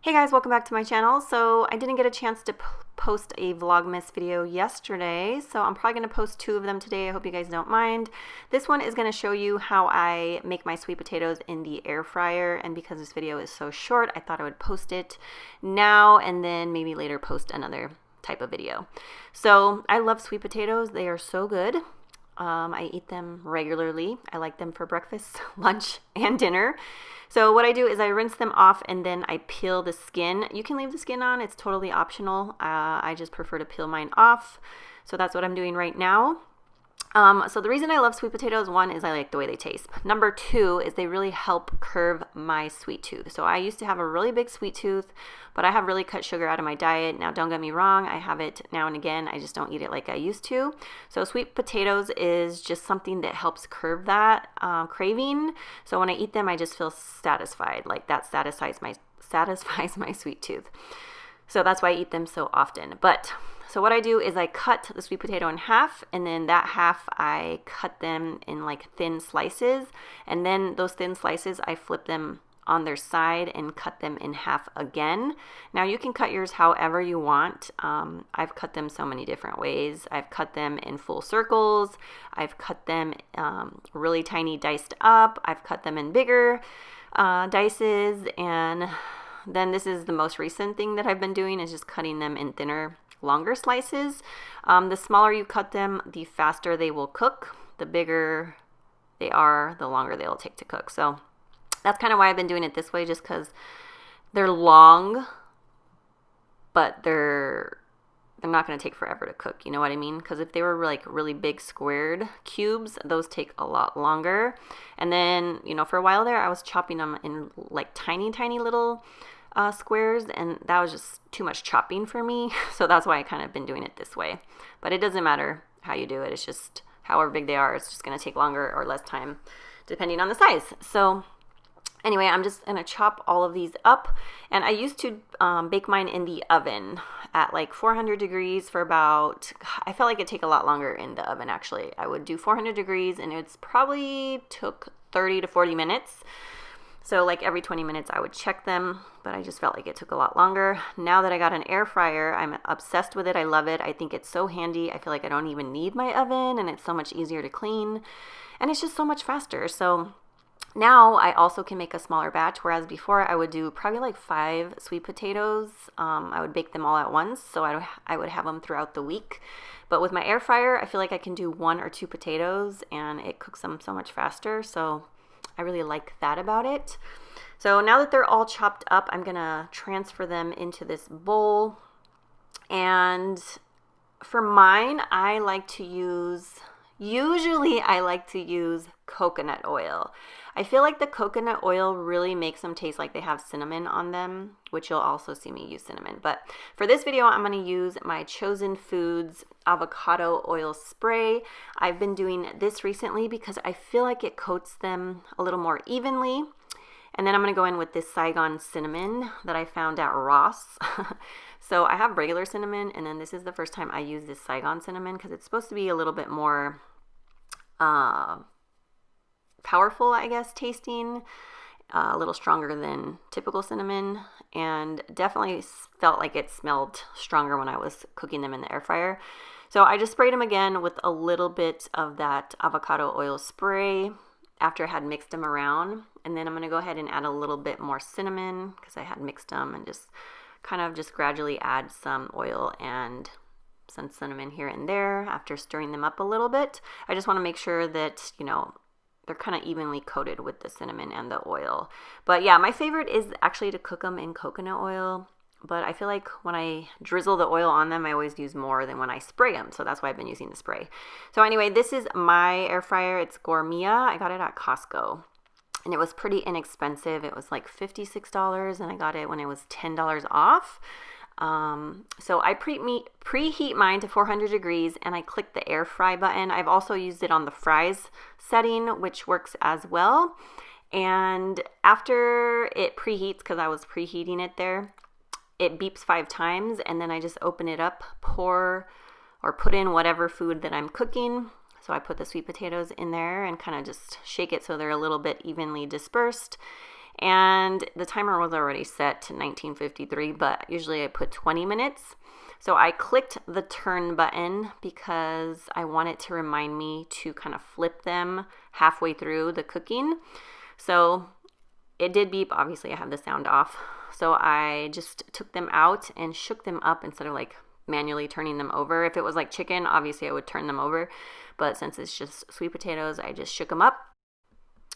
Hey guys, welcome back to my channel. So I didn't get a chance to post a Vlogmas video yesterday, so I'm probably going to post two of them today. I hope you guys don't mind. This one is going to show you how I make my sweet potatoes in the air fryer, and because this video is so short, I thought I would post it now and then maybe later post another type of video. So I love sweet potatoes. They are so good. I eat them regularly. I like them for breakfast, lunch, and dinner. So what I do is I rinse them off and then I peel the skin. You can leave the skin on, it's totally optional. I just prefer to peel mine off. So that's what I'm doing right now. So the reason I love sweet potatoes, one, is I like the way they taste. Number two is they really help curve my sweet tooth. So I used to have a really big sweet tooth, but I have really cut sugar out of my diet. Now, don't get me wrong, I have it now and again. I just don't eat it like I used to. So sweet potatoes is just something that helps curve that craving. So when I eat them, I just feel satisfied. Like that satisfies my sweet tooth. So that's why I eat them so often. So what I do is I cut the sweet potato in half, and then that half I cut them in like thin slices, and then those thin slices I flip them on their side and cut them in half again. Now you can cut yours however you want. I've cut them so many different ways. I've cut them in full circles. I've cut them really tiny diced up. I've cut them in bigger dices, and then this is the most recent thing that I've been doing, is just cutting them in thinner, longer slices. The smaller you cut them, the faster they will cook. The bigger they are, the longer they'll take to cook. So that's kind of why I've been doing it this way, just because they're long, but they're not going to take forever to cook. You know what I mean? Because if they were like really big squared cubes, those take a lot longer. And then, you know, for a while there, I was chopping them in like tiny, tiny little squares, and that was just too much chopping for me. So that's why I kind of been doing it this way. But it doesn't matter how you do it. It's just however big they are, it's just going to take longer or less time depending on the size. So anyway, I'm just going to chop all of these up, and I used to bake mine in the oven at like 400 degrees for about, I felt like it'd take a lot longer in the oven actually. I would do 400 degrees and it's probably took 30 to 40 minutes. So like every 20 minutes I would check them, but I just felt like it took a lot longer. Now that I got an air fryer, I'm obsessed with it. I love it. I think it's so handy. I feel like I don't even need my oven, and it's so much easier to clean, and it's just so much faster. So now I also can make a smaller batch, whereas before I would do probably like 5 sweet potatoes. I would bake them all at once, so I would have them throughout the week. But with my air fryer, I feel like I can do 1 or 2 potatoes, and it cooks them so much faster. So I really like that about it. So now that they're all chopped up, I'm gonna transfer them into this bowl. And for mine, usually I like to use coconut oil. I feel like the coconut oil really makes them taste like they have cinnamon on them, which you'll also see me use cinnamon. But for this video, I'm going to use my Chosen Foods avocado oil spray. I've been doing this recently because I feel like it coats them a little more evenly. And then I'm going to go in with this Saigon cinnamon that I found at Ross. So I have regular cinnamon, and then this is the first time I use this Saigon cinnamon because it's supposed to be a little bit more powerful, I guess, tasting, a little stronger than typical cinnamon, and definitely felt like it smelled stronger when I was cooking them in the air fryer. So I just sprayed them again with a little bit of that avocado oil spray after I had mixed them around, and then I'm going to go ahead and add a little bit more cinnamon because I had mixed them, and just kind of just gradually add some oil and some cinnamon here and there after stirring them up a little bit. I just want to make sure that, you know, they're kind of evenly coated with the cinnamon and the oil. But yeah, my favorite is actually to cook them in coconut oil. But I feel like when I drizzle the oil on them, I always use more than when I spray them. So that's why I've been using the spray. So anyway, this is my air fryer. It's Gourmia. I got it at Costco. And it was pretty inexpensive. It was like $56, and I got it when it was $10 off. So I preheat mine to 400 degrees, and I click the air fry button. I've also used it on the fries setting, which works as well. And after it preheats, because I was preheating it there, it beeps 5 times, and then I just open it up, pour or put in whatever food that I'm cooking. So I put the sweet potatoes in there and kind of just shake it so they're a little bit evenly dispersed. And the timer was already set to 1953, but usually I put 20 minutes. So I clicked the turn button because I want it to remind me to kind of flip them halfway through the cooking. So it did beep. Obviously I have the sound off. So I just took them out and shook them up instead of like manually turning them over. If it was like chicken, obviously I would turn them over. But since it's just sweet potatoes, I just shook them up.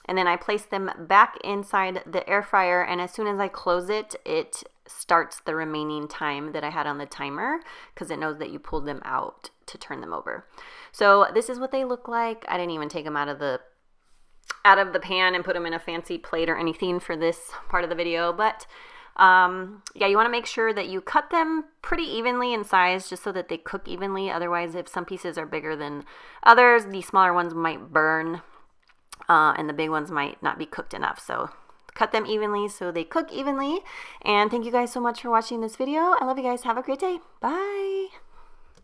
And then I placed them back inside the air fryer, and as soon as I close it, it starts the remaining time that I had on the timer because it knows that you pulled them out to turn them over. So this is what they look like. I didn't even take them out of the pan and put them in a fancy plate or anything for this part of the video, but yeah, you want to make sure that you cut them pretty evenly in size just so that they cook evenly. Otherwise, if some pieces are bigger than others, the smaller ones might burn. And the big ones might not be cooked enough. So cut them evenly so they cook evenly. And thank you guys so much for watching this video. I love you guys. Have a great day. Bye.